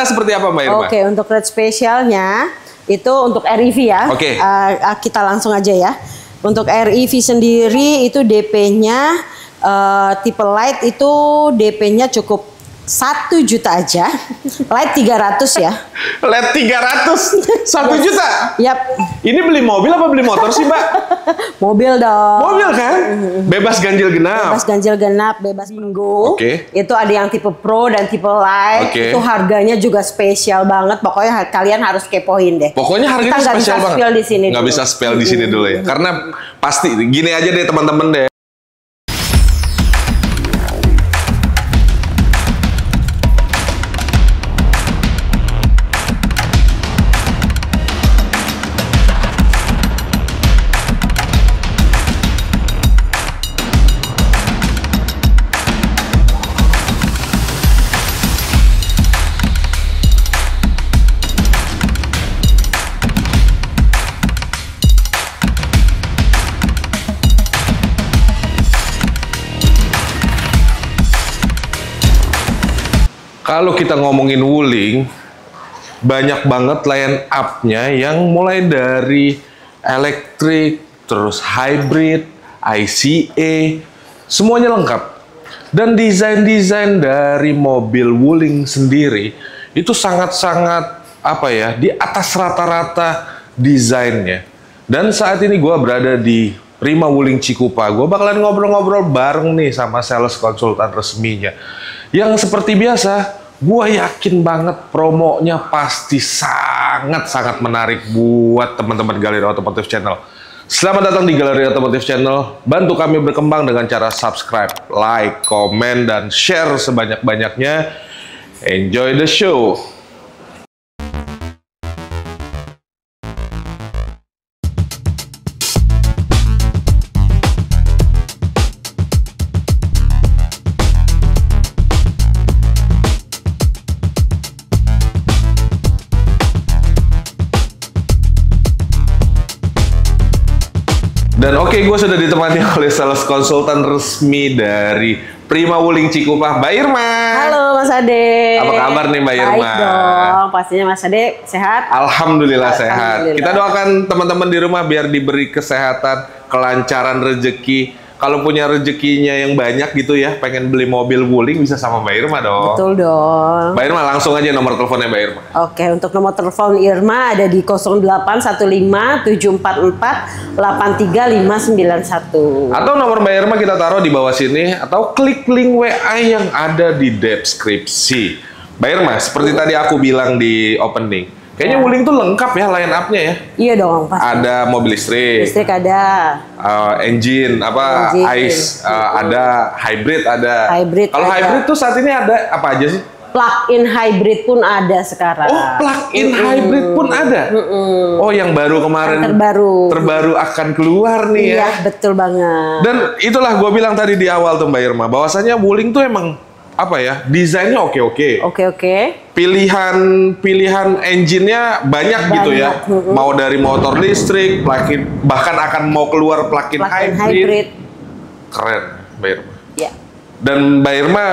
seperti apa Mbak Irma? Oke, untuk rate spesialnya itu untuk REV ya. Oke. Kita langsung aja ya. Untuk REV sendiri itu DP-nya tipe light itu DP-nya cukup 1 juta aja. Light 300 ya. Light 300, 1 juta? Yap. Ini beli mobil apa beli motor sih Mbak? Mobil dong. Mobil kan? Bebas ganjil genap. Bebas ganjil genap, bebas minggu. Oke. Itu ada yang tipe Pro dan tipe Light. Oke. Itu harganya juga spesial banget. Pokoknya kalian harus kepoin deh. Pokoknya harganya Kita spesial banget. Nggak bisa spill di sini. Nggak bisa spill di sini dulu ya. Karena pasti gini aja deh teman-teman deh. Kalau kita ngomongin Wuling, banyak banget line up-nya yang mulai dari elektrik, terus hybrid, ICE, semuanya lengkap. Dan desain-desain dari mobil Wuling sendiri itu sangat-sangat apa ya, di atas rata-rata desainnya. Dan saat ini gue berada di Prima Wuling Cikupa. Gue bakalan ngobrol-ngobrol bareng nih sama sales konsultan resminya. Yang seperti biasa, gue yakin banget promonya pasti sangat-sangat menarik buat teman-teman Galeri Otomotif Channel. Selamat datang di Galeri Otomotif Channel. Bantu kami berkembang dengan cara subscribe, like, komen, dan share sebanyak-banyaknya. Enjoy the show! Dan oke, gue sudah ditemani oleh sales konsultan resmi dari Prima Wuling Cikupa, Mbak Irma. Halo Mas Ade. Apa kabar nih Mbak Irma? Baik dong, pastinya Mas Ade sehat? Alhamdulillah sehat. Alhamdulillah. Kita doakan teman-teman di rumah biar diberi kesehatan, kelancaran rezeki. Kalau punya rezekinya yang banyak gitu ya, pengen beli mobil Wuling bisa sama Mbak Irma dong. Betul dong. Mbak Irma langsung aja nomor teleponnya Mbak Irma. Oke, untuk nomor telepon Irma ada di 0815 744 83591. Atau nomor Mbak Irma kita taruh di bawah sini, atau klik link WA yang ada di deskripsi. Mbak Irma, seperti tadi aku bilang di opening, kayaknya Wuling tuh lengkap ya line up-nya ya. Iya dong, pasti. Ada mobil listrik. Listrik ada. Engine, ICE, ada hybrid, ada. Hybrid Kalau ada. hybrid tuh saat ini ada apa aja sih? Plug-in hybrid pun ada sekarang. Oh, plug-in hybrid pun ada. Oh, yang baru kemarin. Yang terbaru akan keluar nih ya. Iya, betul banget. Dan itulah gue bilang tadi di awal tuh Mbak Irma, bahwasanya Wuling tuh emang apa ya, desainnya oke-oke. Oke. Pilihan engine-nya banyak gitu ya. Mau dari motor listrik, plug-in, bahkan akan mau keluar plug-in hybrid. Keren, Mbak Irma. Ya. Dan Mbak Irma,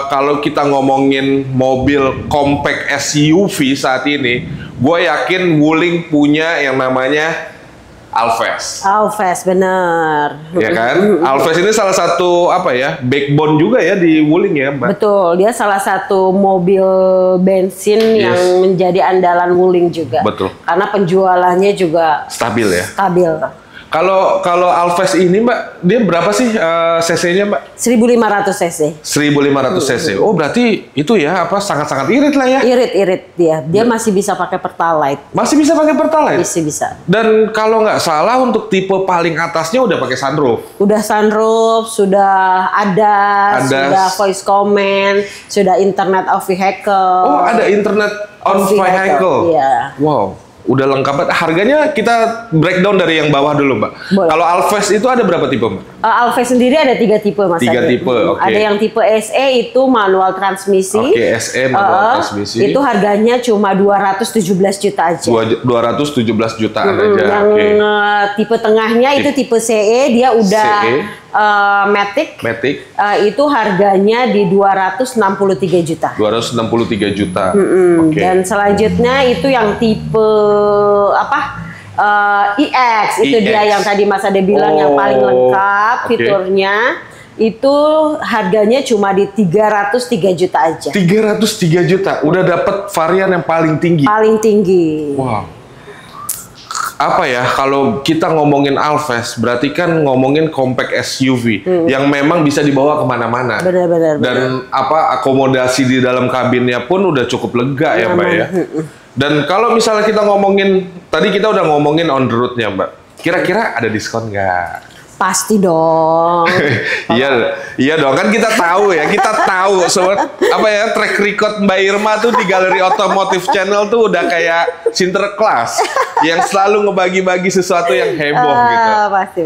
kalau kita ngomongin mobil compact SUV saat ini, gue yakin Wuling punya yang namanya Alphest. Alphest, bener. Ya kan? Alphest ini salah satu apa ya, backbone juga ya di Wuling ya, Mbak? Betul, dia salah satu mobil bensin yang menjadi andalan Wuling juga. Betul. Karena penjualannya juga Stabil ya. stabil. Kalau Alphest ini Mbak, dia berapa sih cc-nya Mbak? 1500 cc. 1500 cc. Oh berarti itu ya apa sangat-sangat irit lah ya? Irit dia. Dia masih bisa pakai Pertalite. Masih bisa pakai Pertalite? Masih bisa. Dan kalau nggak salah untuk tipe paling atasnya udah pakai sunroof. Udah sunroof, sudah ADAS, sudah voice command, sudah Internet of Vehicle. Oh ada Internet on Vehicle. Iya. Wow. Udah lengkap banget. Harganya kita breakdown dari yang bawah dulu, Mbak. Boleh. Kalau Alphest itu ada berapa tipe, Mbak? Alphest sendiri ada 3 tipe, Mas. 3 tipe, oke. Ada yang tipe SE itu manual transmisi. Oke, SE manual transmisi. Itu harganya cuma 217 juta aja. 217 jutaan aja. Yang tipe tengahnya itu tipe CE, dia udah CE. Matic. Matic. Itu harganya di 263 juta. 263 juta. Oke. Dan selanjutnya itu yang tipe apa? iX itu dia yang tadi Mas Ade bilang yang paling lengkap fiturnya. Itu harganya cuma di 303 juta aja. 303 juta, udah dapat varian yang paling tinggi. Paling tinggi. Wow. Apa ya, kalau kita ngomongin Alphest, berarti kan ngomongin compact SUV yang memang bisa dibawa kemana-mana. Benar-benar. Dan apa akomodasi di dalam kabinnya pun udah cukup lega ya Mbak ya. Dan kalau misalnya kita ngomongin, tadi kita udah ngomongin on the road-nya Mbak. Kira-kira ada diskon nggak? Pasti dong. Iya dong, kan kita tahu ya, apa ya, track record Mbak Irma tuh di Galeri Otomotif Channel tuh udah kayak Sinterklas yang selalu ngebagi-bagi sesuatu yang heboh gitu. Pasti.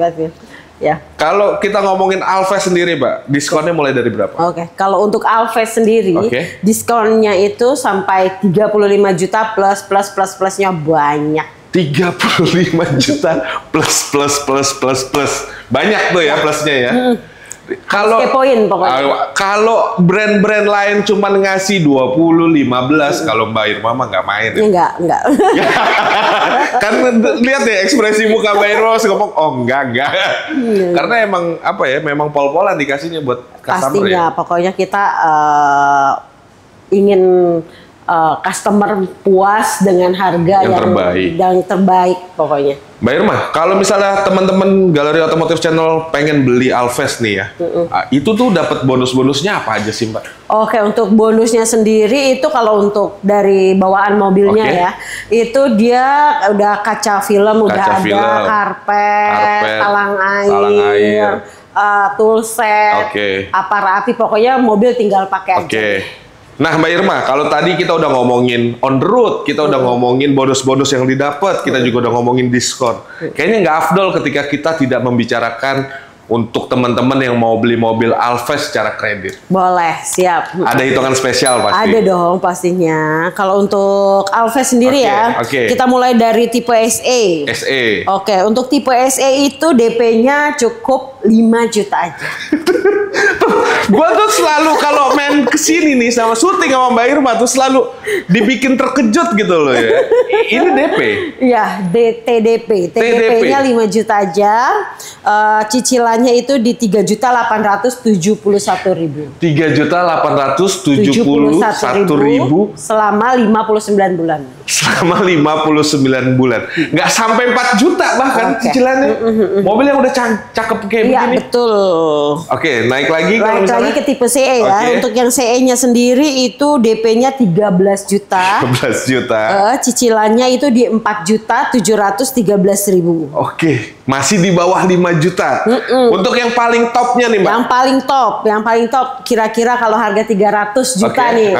Ya. Kalau kita ngomongin Alphest sendiri, Mbak, diskonnya mulai dari berapa? Oke. Kalau untuk Alphest sendiri, diskonnya itu sampai 35 juta plusnya banyak. 35 juta plus. Banyak tuh ya plusnya ya. Kalau brand-brand lain cuma ngasih 20, 15, kalau Mbak Irma mah nggak main. Ya? Enggak. Kan lihat deh ekspresi muka Mbak Irma ngomong, oh enggak. Karena emang apa ya, memang pol-polan dikasihnya buat customer. Pastinya, ya? Pokoknya kita ingin customer puas dengan harga yang terbaik pokoknya. Mbak Irma, kalau misalnya teman-teman Galeri Otomotif Channel pengen beli Alphest nih ya, itu tuh dapat bonus-bonusnya apa aja sih Mbak? Oke, untuk bonusnya sendiri itu kalau untuk dari bawaan mobilnya ya, itu dia udah kaca film, udah ada karpet, talang air, tool set, apar-api, pokoknya mobil tinggal pakai aja. Nah Mbak Irma, kalau tadi kita udah ngomongin on the road, kita udah ngomongin bonus-bonus yang didapat, kita juga udah ngomongin diskon. Kayaknya nggak afdol ketika kita tidak membicarakan untuk teman-teman yang mau beli mobil Alphest secara kredit. Boleh, siap. Ada hitungan spesial pasti? Ada dong pastinya. Kalau untuk Alphest sendiri kita mulai dari tipe SE. Oke, untuk tipe SE itu DP-nya cukup 5 juta aja. Gua tuh selalu kalau main kesini nih sama syuting sama Mbak Irma tuh selalu dibikin terkejut gitu loh ya. Ini DP? Iya, TDP. TDP-nya 5 juta aja. Cicilannya itu di 3.871.000. 3.871.000 selama 59 bulan. Selama 59 bulan. Nggak sampai 4 juta bahkan cicilannya. Mobil yang udah cakep kayak begini. Iya, betul. Oke, naik lagi kalau misalnya ke tipe CE ya. Untuk yang CE-nya sendiri itu DP-nya 13 juta. 13 juta. Cicilannya itu di 4.713.000. Oke, masih di bawah 5 juta. Untuk yang paling topnya nih, Mbak. Yang paling top kira-kira kalau harga 300 juta nih.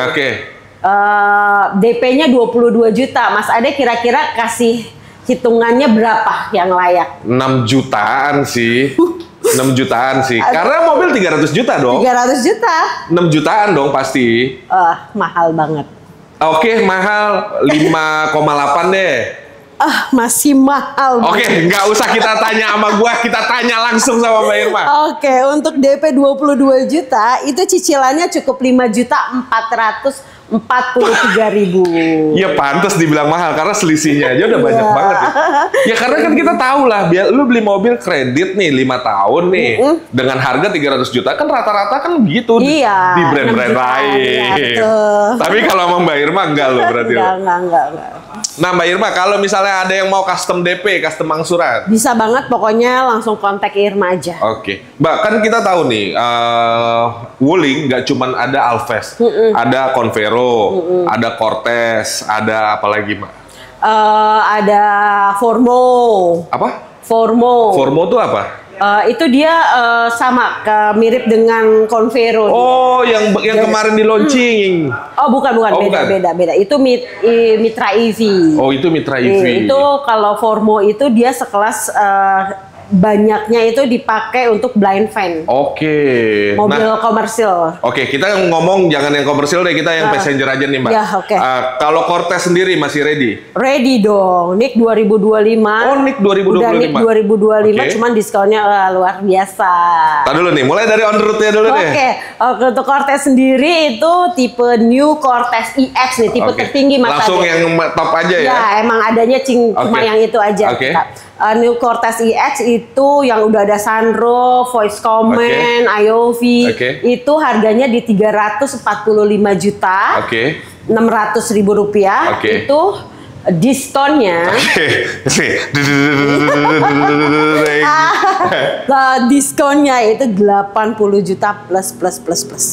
DP-nya 22 juta. Mas Ade kira-kira kasih hitungannya berapa yang layak? 6 jutaan sih. 6 jutaan sih. Karena mobil 300 juta dong. 300 juta. 6 jutaan dong pasti. Mahal banget. Oke, mahal 5,8 deh. Masih mahal. Oke, nggak usah kita tanya sama gua, kita tanya langsung sama Mbak Irma. Oke, untuk DP 22 juta itu cicilannya cukup 5.443.000. Ya pantas dibilang mahal karena selisihnya aja udah banyak banget ya. Ya karena kan kita tahu lah, biar lu beli mobil kredit nih 5 tahun nih dengan harga 300 juta kan rata-rata kan gitu di brand-brand lain. Tapi kalau sama Mbak Irma enggak loh berarti. Enggak. Nah Mbak Irma, kalau misalnya ada yang mau custom DP, custom angsuran, bisa banget, pokoknya langsung kontak Irma aja. Oke. Mbak, kan kita tahu nih, Wuling nggak cuman ada Alphest, ada Convero, ada Cortez, ada apa lagi Mbak? Ada Formo. Apa? Formo. Formo itu apa? Itu dia sama mirip dengan Convero. Oh, yang kemarin di launching. Oh, bukan. Beda. Itu Mitra EV. Oh, itu Mitra EV. Itu kalau Formo itu dia sekelas banyaknya itu dipakai untuk blind van. Oke. Mobil komersil. Oke, kita ngomong jangan yang komersil deh, kita yang passenger aja nih Mbak. Ya, oke. Kalau Cortez sendiri masih ready? Ready dong, NIK 2025. Oh, NIK 2025. Udah NIK 2025, cuman diskonnya luar biasa. Tadi dulu nih, mulai dari on route-nya dulu deh. Oke, untuk Cortez sendiri itu tipe New Cortez EX nih, tipe tertinggi Mas Langsung Ade. yang top aja ya? Ya, emang adanya cuma yang itu aja. New Cortez EX itu yang udah ada sunroof, voice command, IOV, itu harganya di 345 juta, 600.000 rupiah. Itu diskonnya, diskonnya itu 80 juta plus.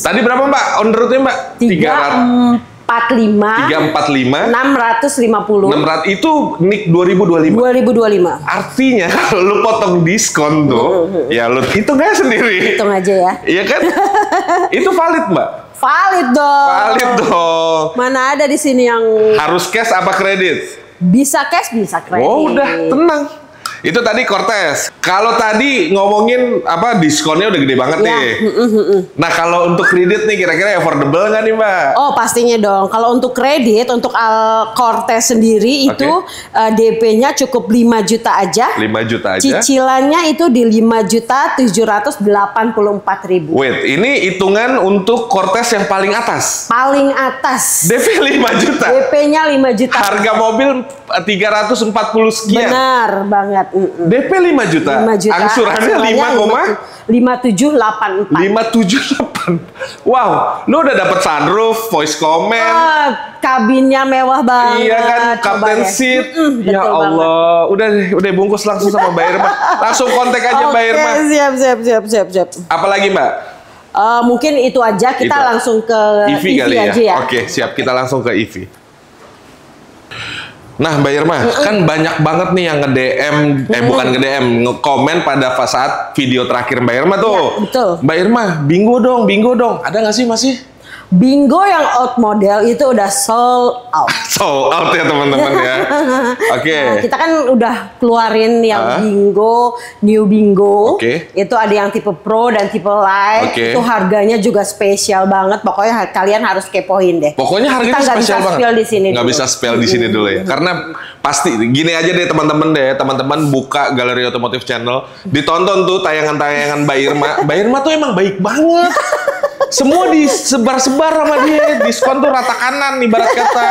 Tadi berapa Mbak on route-nya Mbak? 345 650. Itu NIK 2025. Artinya kalau lu potong diskon tuh, ya lu hitung aja sendiri. Hitung aja ya. Iya kan? Itu valid Mbak? Valid dong. Valid dong. Mana ada di sini yang harus cash apa kredit? Bisa cash, bisa kredit. Oh, udah tenang. Itu tadi Cortez. Kalau tadi ngomongin apa diskonnya udah gede banget nih. Nah kalau untuk kredit nih kira-kira affordable nggak nih Mbak? Oh pastinya dong. Kalau untuk kredit untuk Cortez sendiri itu DP-nya cukup 5 juta aja. 5 juta aja. Cicilannya itu di 5.784.000. Wait, ini hitungan untuk Cortez yang paling atas. Paling atas. DP 5 juta. DP-nya 5 juta. Harga mobil 340 sekian. Benar banget. DP 5 juta. 5 juta. Angsurannya 5,5784. 578. Wow, lu udah dapet sunroof, voice command. Kabinnya mewah banget. Iya kan, captain seat. Ya Allah, banget. udah bungkus langsung sama Mbak Irma. Langsung kontak aja Mbak Irma. Siap. Apalagi Mbak? Mungkin itu aja, kita langsung ke EV kali aja ya. Oke, siap, kita langsung ke EV. Nah Mbak Irma, kan banyak banget nih yang nge-DM, bukan nge-DM, nge-komen pada saat video terakhir Mbak Irma tuh. Ya, betul. Mbak Irma, bingo dong. Ada nggak sih masih? Bingo yang old model itu udah sold out. Sold out ya teman-teman ya. Oke. Nah, kita kan udah keluarin yang Bingo, New Bingo. Itu ada yang tipe Pro dan tipe Light. Itu harganya juga spesial banget. Pokoknya kalian harus kepoin deh. Pokoknya harganya spesial banget. Nggak bisa spill di sini dulu ya. Karena pasti gini aja deh teman-teman teman-teman buka Galeri Otomotif Channel, ditonton tuh tayangan-tayangan Mbak Irma. Mbak Irma tuh emang baik banget. Semua disebar-sebar sama dia, diskon tuh rata kanan ibarat kata.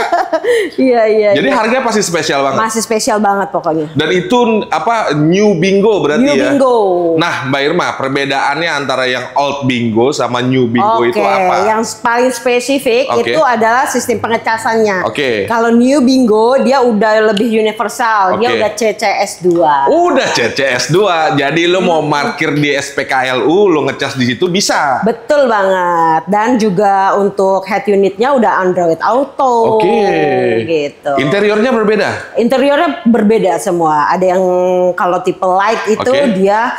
Iya. Jadi harganya pasti spesial banget. Masih spesial banget pokoknya. Dan itu apa New Bingo berarti New Bingo. Nah Mbak Irma, perbedaannya antara yang old Bingo sama New Bingo itu apa? Yang paling spesifik itu adalah sistem pengecasannya. Kalau New Bingo dia udah lebih universal, dia udah CCS 2. Udah CCS 2, jadi lo mau parkir di SPKLU, lo ngecas di situ bisa. Betul banget. Dan juga untuk head unitnya udah Android Auto. Gitu. Interiornya berbeda? Interiornya berbeda semua. Ada yang kalau tipe light itu dia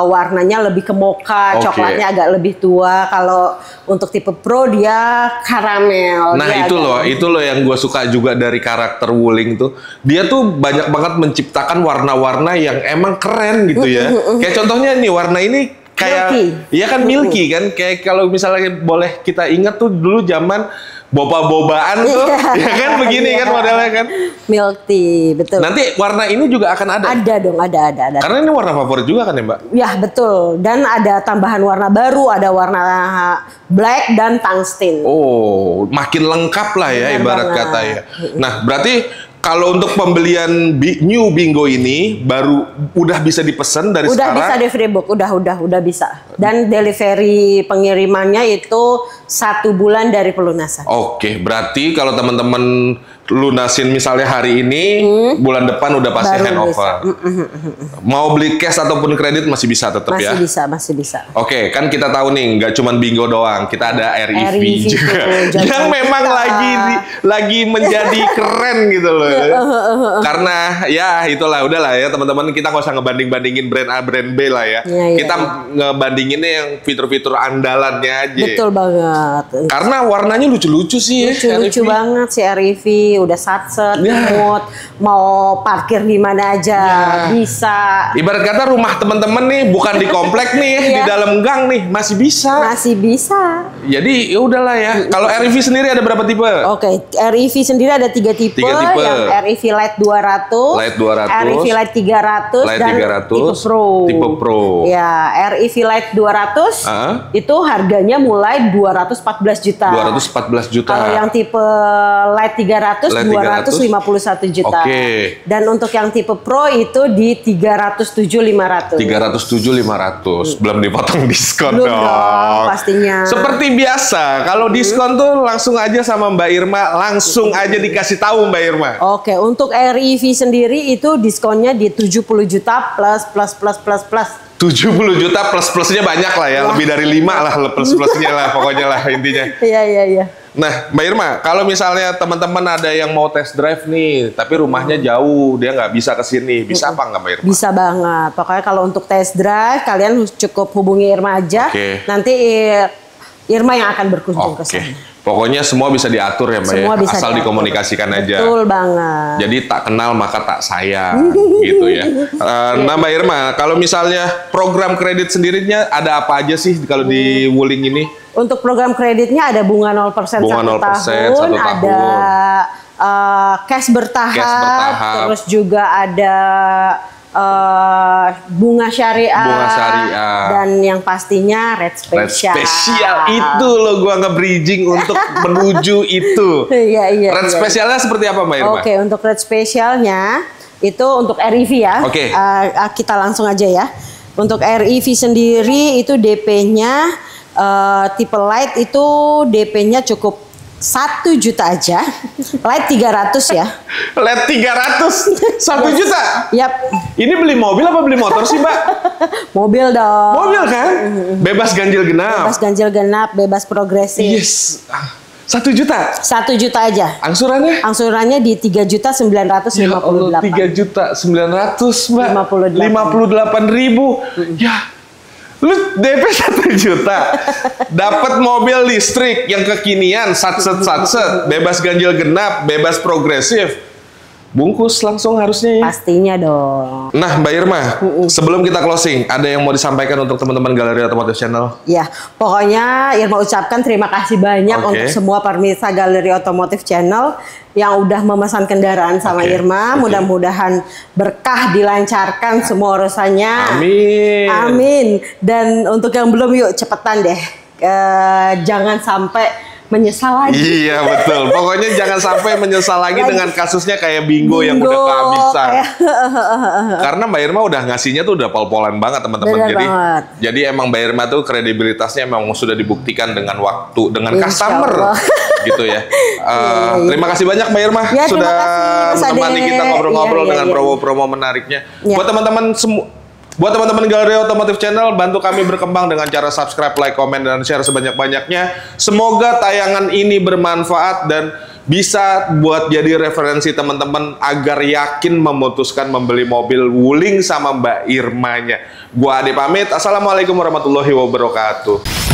warnanya lebih ke mocha, coklatnya agak lebih tua. Kalau untuk tipe Pro dia karamel. Nah itu loh yang gue suka juga dari karakter Wuling tuh. Dia tuh banyak banget menciptakan warna-warna yang emang keren gitu ya. Kayak contohnya nih warna ini kayak iya kan milky kan, kayak kalau misalnya boleh kita ingat tuh dulu zaman boba-bobaan tuh ya kan begini kan modelnya kan, milk tea, betul. Nanti warna ini juga akan ada? Ada dong, ada. Karena ini warna favorit juga kan ya Mbak? Ya betul, dan ada tambahan warna baru, ada warna black dan tungsten. Oh, makin lengkap lah ya ibarat kata ya. Nah berarti kalau untuk pembelian New Bingo ini baru udah bisa dipesan dari sekarang? Udah bisa di Freebook, udah bisa. Dan delivery pengirimannya itu 1 bulan dari pelunasan. Oke, berarti kalau teman-teman lunasin misalnya hari ini, bulan depan udah pasti handover. Mau beli cash ataupun kredit masih bisa tetap ya? Masih bisa. Oke, kan kita tahu nih, nggak cuma Bingo doang, kita ada REV juga. Yang memang lagi menjadi keren gitu loh. Karena ya itulah, udahlah ya teman-teman, kita nggak usah ngebanding-bandingin brand A, brand B lah ya. Kita ngebandinginnya yang fitur-fitur andalannya aja. Betul banget. Karena warnanya lucu-lucu sih ya. Lucu banget si REV, udah satset, mood, mau parkir di mana aja bisa. Ibarat kata rumah teman-teman nih bukan di komplek nih, di dalam gang nih masih bisa. Masih bisa. Jadi ya udahlah ya. Kalau REV sendiri ada berapa tipe? Oke, REV sendiri ada 3 tipe. Yang REV Lite 200, REV Lite 300, dan tipe Pro. Tipe Pro. Ya, REV Lite 200 itu harganya mulai 214 juta. 214 juta. Kalau yang tipe Lite 300, 251 juta. Dan untuk yang tipe Pro itu di 307.500. 307.500. Belum dipotong diskon dong, pastinya. Seperti biasa, kalau diskon tuh langsung aja sama Mbak Irma, langsung aja dikasih tahu Mbak Irma. Oke, untuk REV sendiri itu diskonnya di 70 juta plus. 70 juta plus-plusnya banyak lah ya, lebih dari 5 lah plus-plusnya lah pokoknya lah intinya. Iya. Nah, Mbak Irma, kalau misalnya teman-teman ada yang mau test drive nih, tapi rumahnya jauh, dia nggak bisa ke sini, bisa apa nggak Mbak Irma? Bisa banget. Pokoknya kalau untuk test drive, kalian cukup hubungi Irma aja. Nanti Irma yang akan berkunjung ke sana. Pokoknya semua bisa diatur ya Mbak ya, asal dikomunikasikan aja. Betul banget. Jadi tak kenal maka tak sayang, gitu ya. Nah Mbak Irma, kalau misalnya program kredit sendirinya ada apa aja sih kalau di Wuling ini? Untuk program kreditnya ada bunga 0% bunga 0% 1 tahun, ada cash bertahap, terus juga ada bunga syariah, dan yang pastinya red special. Itu loh gua nge-bridging untuk menuju itu. Iya. Red specialnya seperti apa Mbak Irma? Oke, untuk red specialnya itu untuk REV ya. Kita langsung aja ya. Untuk REV sendiri itu DP-nya tipe Lite itu DP-nya cukup 1 juta aja. Lite 300 ya. Lite 300? 1 juta? Yap. Ini beli mobil apa beli motor sih Mbak? Mobil dong. Mobil kan? Bebas ganjil genap. Bebas ganjil genap, bebas progresif. Yes. 1 juta? 1 juta aja. Angsurannya? Angsurannya di 3.958. Ya Allah, 3.900 Mbak. 58.000. Ya. Lu DP 1 juta, dapat mobil listrik yang kekinian, satset, bebas ganjil genap, bebas progresif, bungkus langsung harusnya ya. Pastinya dong. Nah Mbak Irma, sebelum kita closing, ada yang mau disampaikan untuk teman-teman Galeri Otomotif Channel? Ya, pokoknya Irma ucapkan terima kasih banyak untuk semua pemirsa Galeri Otomotif Channel yang udah memesan kendaraan sama Irma. Mudah-mudahan berkah, dilancarkan semua urusannya. Amin. Dan untuk yang belum, yuk cepetan deh. Jangan sampai menyesal lagi. Iya betul. Pokoknya jangan sampai menyesal lagi dengan kasusnya kayak Bingo yang udah kehabisan. Karena Mbak Irma udah ngasihnya tuh udah pol-polan banget teman-teman. Jadi emang Mbak Irma tuh kredibilitasnya emang sudah dibuktikan dengan waktu, dengan customer gitu ya. Terima kasih banyak Mbak Irma sudah menemani kita ngobrol-ngobrol dengan promo-promo menariknya. Buat teman-teman Galeri Otomotif Channel, bantu kami berkembang dengan cara subscribe, like, komen, dan share sebanyak-banyaknya. Semoga tayangan ini bermanfaat dan bisa buat jadi referensi teman-teman agar yakin memutuskan membeli mobil Wuling sama Mbak Irmanya. Gua Ade pamit. Assalamualaikum warahmatullahi wabarakatuh.